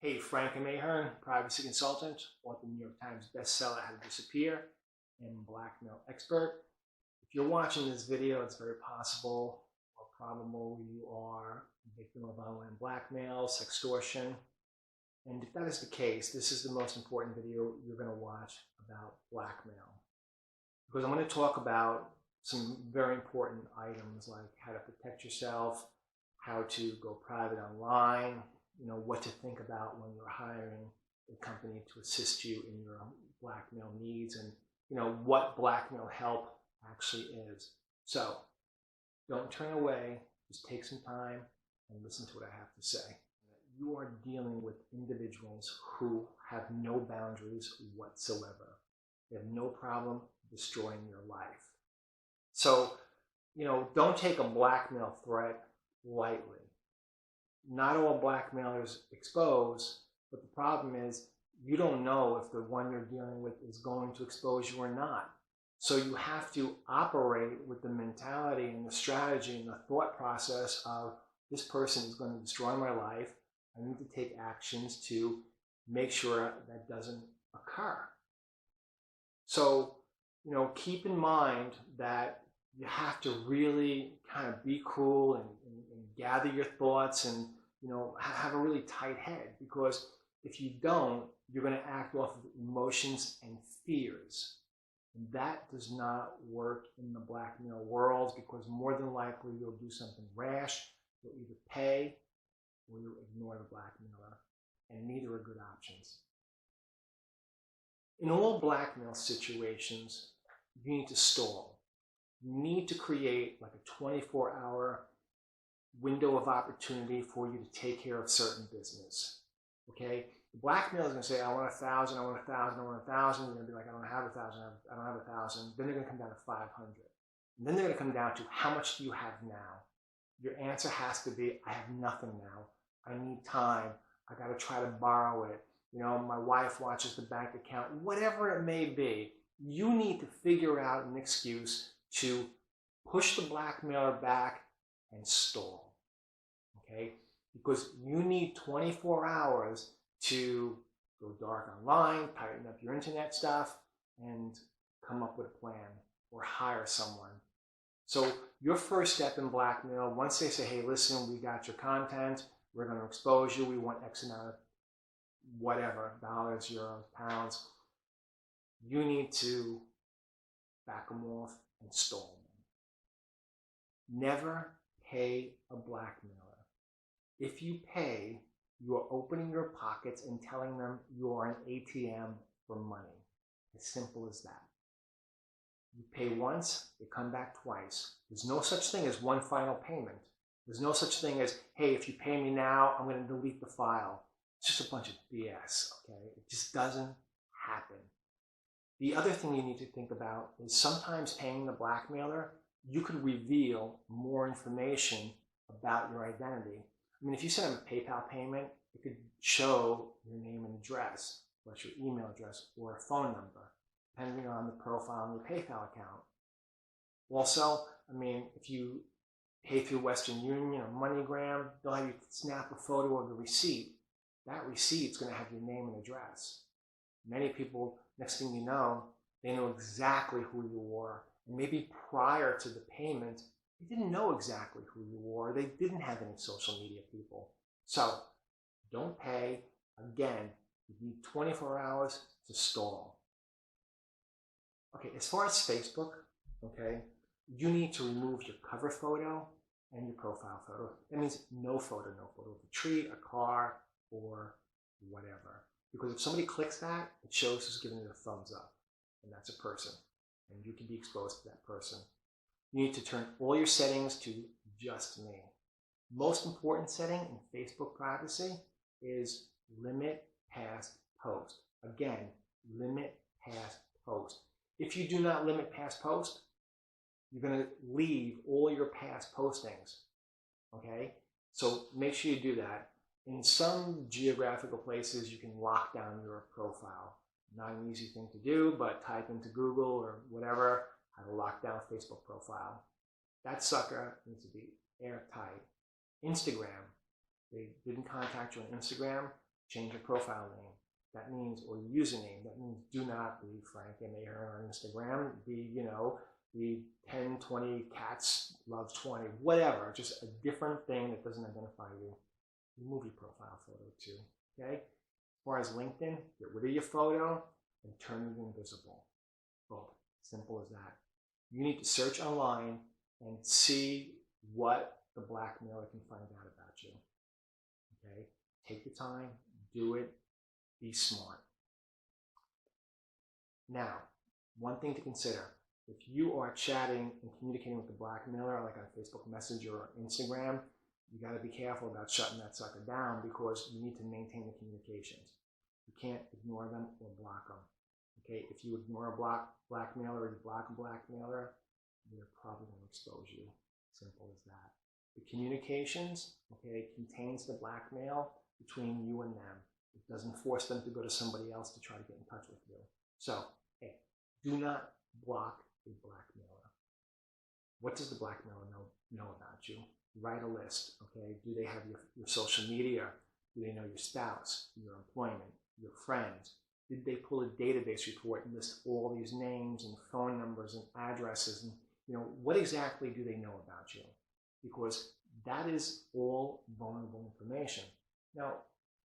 Hey, Frank, I'm Ahearn, privacy consultant, author of the New York Times bestseller, How to Disappear, and Blackmail expert. If you're watching this video, it's very possible or probable you are a victim of online blackmail, sextortion. And if that is the case, this is the most important video you're going to watch about blackmail. Because I'm going to talk about some very important items like how to protect yourself, how to go private online, what to think about when you're hiring a company to assist you in your blackmail needs, and what blackmail help actually is. So don't turn away, just take some time and listen to what I have to say. You are dealing with individuals who have no boundaries whatsoever. They have no problem destroying your life. So, don't take a blackmail threat lightly. Not all blackmailers expose, but the problem is you don't know if the one you're dealing with is going to expose you or not. So you have to operate with the mentality and the strategy and the thought process of, this person is going to destroy my life. I need to take actions to make sure that doesn't occur. So, keep in mind that you have to really kind of be cool and gather your thoughts and have a really tight head, because if you don't, you're going to act off of emotions and fears. And that does not work in the blackmail world, because more than likely you'll do something rash. You'll either pay or you'll ignore the blackmailer, and neither are good options. In all blackmail situations, you need to stall. You need to create like a 24-hour window of opportunity for you to take care of certain business. Okay? The blackmailer is going to say, I want 1,000, I want 1,000, I want 1,000. You're going to be like, I don't have 1,000, I don't have 1,000. Then they're going to come down to 500. And then they're going to come down to, how much do you have now? Your answer has to be, I have nothing now. I need time. I got to try to borrow it. My wife watches the bank account. Whatever it may be, you need to figure out an excuse to push the blackmailer back and stall. Okay? Because you need 24 hours to go dark online, tighten up your internet stuff, and come up with a plan or hire someone. So your first step in blackmail, once they say, hey, listen, we got your content, we're going to expose you, we want X amount of whatever, dollars, euros, pounds, you need to back them off and stall them. Never pay a blackmailer. If you pay, you are opening your pockets and telling them you are an ATM for money. As simple as that. You pay once, they come back twice. There's no such thing as one final payment. There's no such thing as, hey, if you pay me now, I'm going to delete the file. It's just a bunch of BS, okay? It just doesn't happen. The other thing you need to think about is sometimes paying the blackmailer, you could reveal more information about your identity. I mean, if you send them a PayPal payment, it could show your name and address, plus your email address or a phone number, depending on the profile on your PayPal account. Also, I mean, if you pay through Western Union or MoneyGram, they'll have you snap a photo of the receipt. That receipt's going to have your name and address. Many people, next thing you know, they know exactly who you were. And maybe prior to the payment, they didn't know exactly who you were. They didn't have any social media people. So don't pay. Again, you need 24 hours to stall. Okay, as far as Facebook, okay, you need to remove your cover photo and your profile photo. That means no photo of a tree, a car, or whatever. Because if somebody clicks that, it shows who's giving it a thumbs up. And that's a person. And you can be exposed to that person. You need to turn all your settings to just me. Most important setting in Facebook privacy is limit past post. Again, limit past post. If you do not limit past post, you're going to leave all your past postings. Okay? So make sure you do that. In some geographical places, you can lock down your profile. Not an easy thing to do, but type into Google or whatever, how to lock down a Facebook profile. That sucker needs to be airtight. Instagram, they didn't contact you on Instagram, change your profile name. That means, or username, that means do not be Frank and Ahearn on Instagram. Be, the 10, 20 cats love 20, whatever, just a different thing that doesn't identify you. Remove your profile photo too, okay? As far as LinkedIn, get rid of your photo and turn it invisible. Boom, simple as that. You need to search online and see what the blackmailer can find out about you, okay? Take the time, do it, be smart. Now, one thing to consider, if you are chatting and communicating with the blackmailer, like on Facebook Messenger or Instagram, you got to be careful about shutting that sucker down because you need to maintain the communications. You can't ignore them or block them. Okay, if you ignore a blackmailer or you block a blackmailer, they're probably going to expose you. Simple as that. The communications, okay, contains the blackmail between you and them. It doesn't force them to go to somebody else to try to get in touch with you. So, hey, do not block a blackmailer. What does the blackmailer know about you? Write a list, okay? Do they have your social media? Do they know your spouse, your employment, your friends? Did they pull a database report and list all these names and phone numbers and addresses? And, what exactly do they know about you? Because that is all vulnerable information. Now,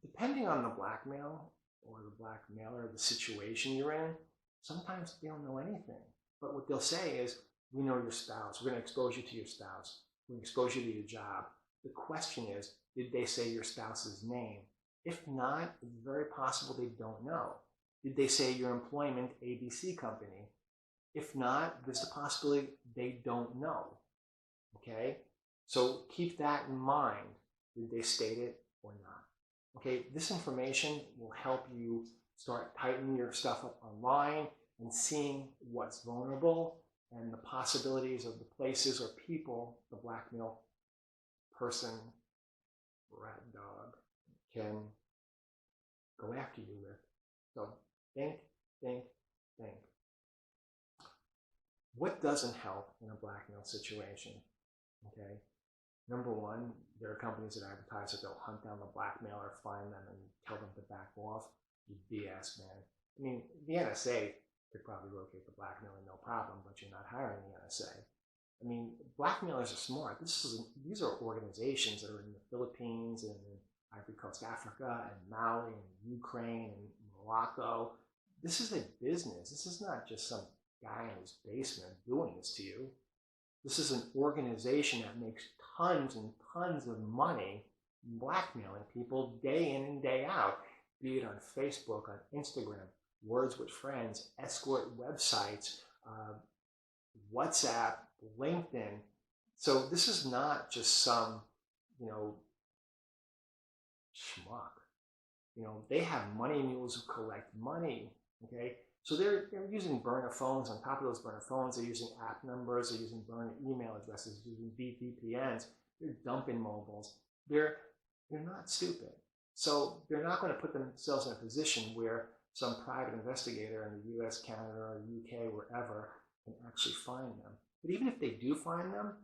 depending on the blackmail or the blackmailer, the situation you're in, sometimes they don't know anything. But what they'll say is, we know your spouse. We're going to expose you to your spouse. We're going to expose you to your job. The question is, did they say your spouse's name? If not, it's very possible they don't know. Did they say your employment, ABC company? If not, there's the possibility they don't know. Okay? So keep that in mind. Did they state it or not? Okay, this information will help you start tightening your stuff up online and seeing what's vulnerable and the possibilities of the places or people the blackmail person, rat dog, can go after you with. So think. What doesn't help in a blackmail situation? Okay. Number one, there are companies that advertise that they'll hunt down the blackmailer, find them, and tell them to back off. BS, man. I mean, the NSA could probably locate the blackmailer no problem, but you're not hiring the NSA. I mean, blackmailers are smart. These are organizations that are in the Philippines and in Ivory Coast, Africa, and Mali, and Ukraine, and Morocco. This is a business. This is not just some guy in his basement doing this to you. This is an organization that makes tons and tons of money blackmailing people day in and day out, be it on Facebook, on Instagram, Words with Friends, escort websites, WhatsApp, LinkedIn. So this is not just some, schmuck. They have money mules who collect money, okay? So they're using burner phones. On top of those burner phones, they're using app numbers, they're using burner email addresses, using VPNs, they're dumping mobiles. They're not stupid. So they're not going to put themselves in a position where some private investigator in the US, Canada, or UK, wherever, can actually find them. But even if they do find them,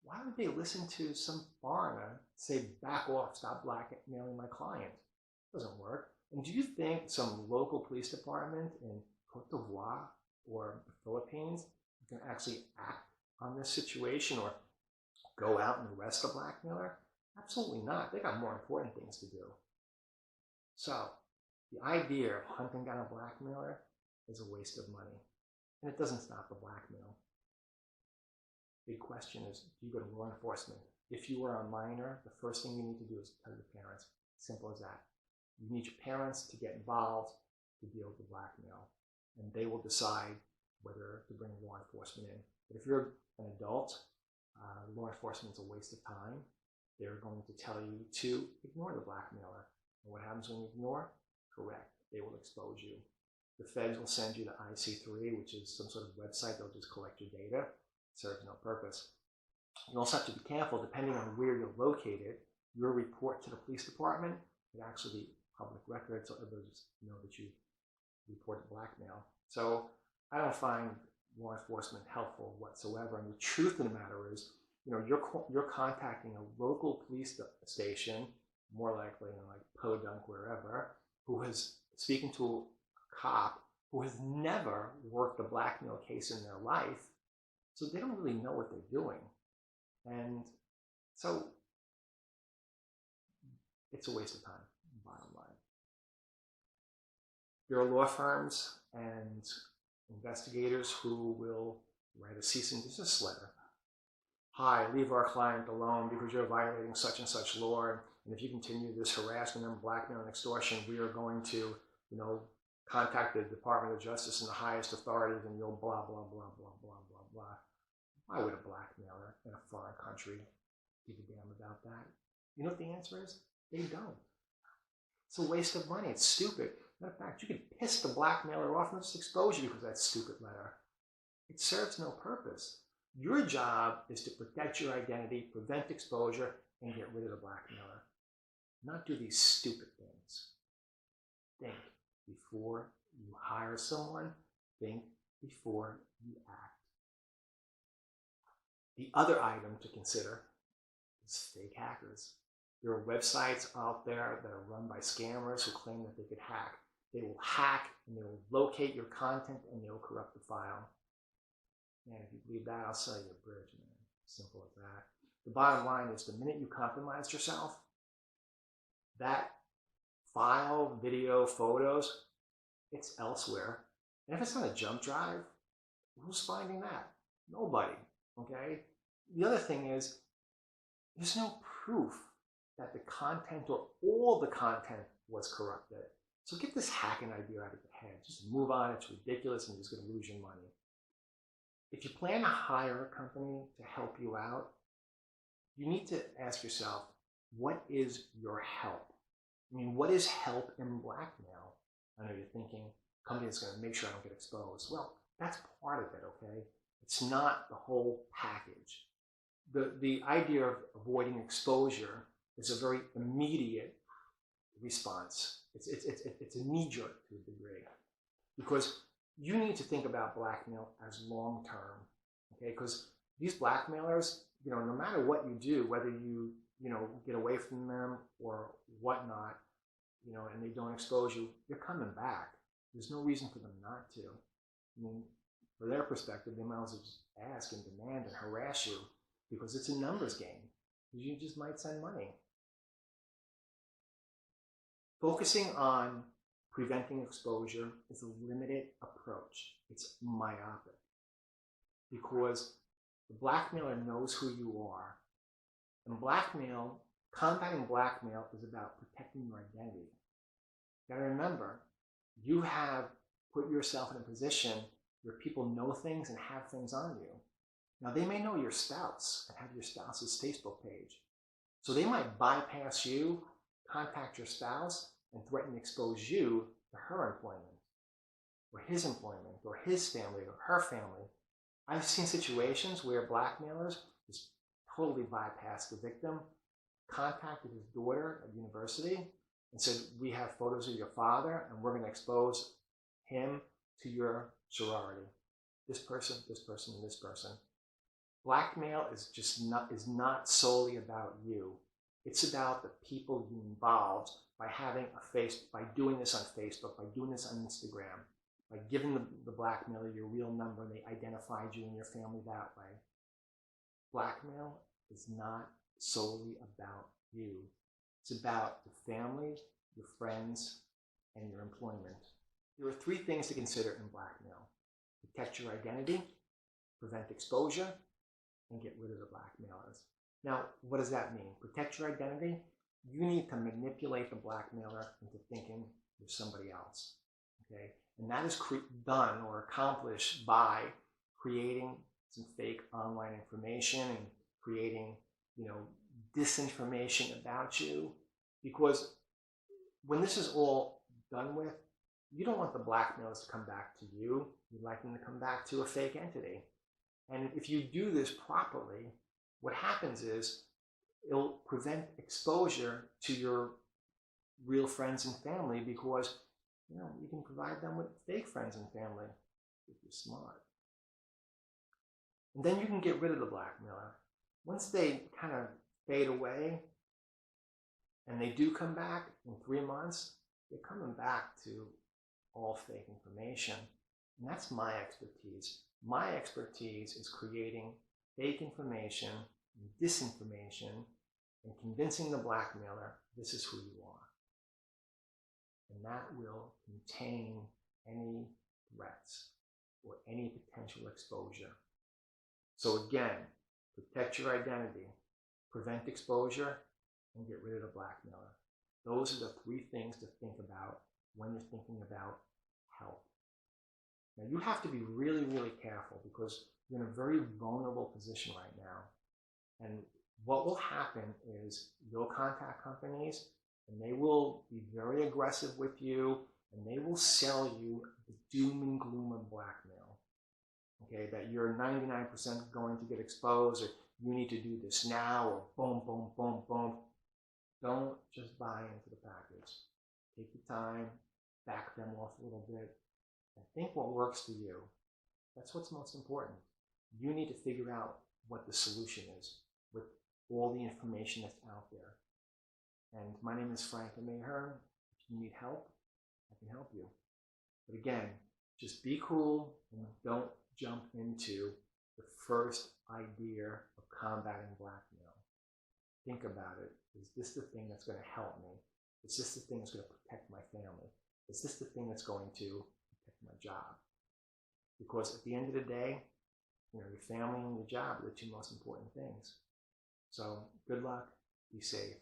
why would they listen to some foreigner say, back off, stop blackmailing my client? It doesn't work. And do you think some local police department in Cote d'Ivoire or the Philippines can actually act on this situation or go out and arrest a blackmailer? Absolutely not. They got more important things to do. So the idea of hunting down a blackmailer is a waste of money. And it doesn't stop the blackmail. Big question is, do you go to law enforcement? If you are a minor, the first thing you need to do is tell your parents. Simple as that. You need your parents to get involved to deal with the blackmail. And they will decide whether to bring law enforcement in. But if you're an adult, law enforcement is a waste of time. They're going to tell you to ignore the blackmailer. And what happens when you ignore? Correct. They will expose you. The feds will send you to IC3, which is some sort of website. They'll just collect your data. It serves no purpose. You also have to be careful, depending on where you're located, your report to the police department could actually be public record, so everybody just know that you reported blackmail. So I don't find law enforcement helpful whatsoever. And the truth of the matter is, you're contacting a local police station more likely in like Podunk, wherever, who is speaking to a cop who has never worked a blackmail case in their life, so they don't really know what they're doing. And so it's a waste of time, bottom line. There are law firms and investigators who will write a cease and desist letter. Hi, leave our client alone because you're violating such and such law, and if you continue this harassment and blackmail and extortion, we are going to, contact the Department of Justice and the highest authorities, and you'll blah, blah, blah, blah, blah, blah, blah. Why would a blackmailer in a foreign country give a damn about that? You know what the answer is? They don't. It's a waste of money. It's stupid. Matter of fact, you could piss the blackmailer off and just expose you because of that stupid letter. It serves no purpose. Your job is to protect your identity, prevent exposure, and get rid of the blackmailer. Not do these stupid things. Think before you hire someone. Think before you act. The other item to consider is fake hackers. There are websites out there that are run by scammers who claim that they could hack. They will hack and they will locate your content and they will corrupt the file. Man, if you believe that, I'll sell you a bridge, man. Simple as that. The bottom line is the minute you compromise yourself, that file, video, photos, it's elsewhere. And if it's not a jump drive, who's finding that? Nobody, okay? The other thing is, there's no proof that the content or all the content was corrupted. So get this hacking idea out of your head. Just move on. It's ridiculous and you're just going to lose your money. If you plan to hire a company to help you out, you need to ask yourself, what is your help? I mean, what is help in blackmail? I know you're thinking, company is going to make sure I don't get exposed. Well, that's part of it, okay? It's not the whole package. The idea of avoiding exposure is a very immediate response. It's a knee-jerk to a degree, because you need to think about blackmail as long-term, okay? Because these blackmailers, no matter what you do, whether you get away from them or whatnot, and they don't expose you, they're coming back. There's no reason for them not to. I mean, for their perspective, they might as well just ask and demand and harass you because it's a numbers game. You just might send money. Focusing on preventing exposure is a limited approach. It's myopic because the blackmailer knows who you are. And combating blackmail is about protecting your identity. You gotta remember, you have put yourself in a position where people know things and have things on you. Now, they may know your spouse and have your spouse's Facebook page. So they might bypass you, contact your spouse, and threaten to expose you to her employment, or his employment, or his family, or her family. I've seen situations where blackmailers just totally bypassed the victim, contacted his daughter at university, and said, we have photos of your father, and we're going to expose him to your sorority. This person, and this person. Blackmail is not solely about you. It's about the people you involved by by doing this on Facebook, by doing this on Instagram, by giving the blackmailer your real number and they identified you and your family that way. Blackmail is not solely about you. It's about the family, your friends, and your employment. There are 3 things to consider in blackmail. Protect your identity, prevent exposure, and get rid of the blackmailers. Now, what does that mean? Protect your identity. You need to manipulate the blackmailer into thinking you're somebody else, okay? And that is done or accomplished by creating some fake online information and creating, disinformation about you. Because when this is all done with, you don't want the blackmailers to come back to you. You'd like them to come back to a fake entity. And if you do this properly, what happens is it'll prevent exposure to your real friends and family because, you can provide them with fake friends and family if you're smart. And then you can get rid of the blackmailer. Once they kind of fade away and they do come back in 3 months, they're coming back to all fake information. And that's my expertise. My expertise is creating fake information, disinformation, and convincing the blackmailer this is who you are. And that will contain any threats or any potential exposure. So again, protect your identity, prevent exposure, and get rid of the blackmailer. Those are the 3 things to think about when you're thinking about help. Now you have to be really, really careful because you're in a very vulnerable position right now. And what will happen is you'll contact companies and they will be very aggressive with you and they will sell you the doom and gloom of blackmail. Okay, that you're 99% going to get exposed, or you need to do this now, or boom, boom, boom, boom. Don't just buy into the package. Take your time, back them off a little bit, and think what works for you. That's what's most important. You need to figure out what the solution is with all the information that's out there. And my name is Frank Ahearn. If you need help, I can help you. But again, just be cool and don't jump into the first idea of combating blackmail. Think about it. Is this the thing that's going to help me? Is this the thing that's going to protect my family? Is this the thing that's going to protect my job? Because at the end of the day, your family and your job are the 2 most important things. So good luck, be safe.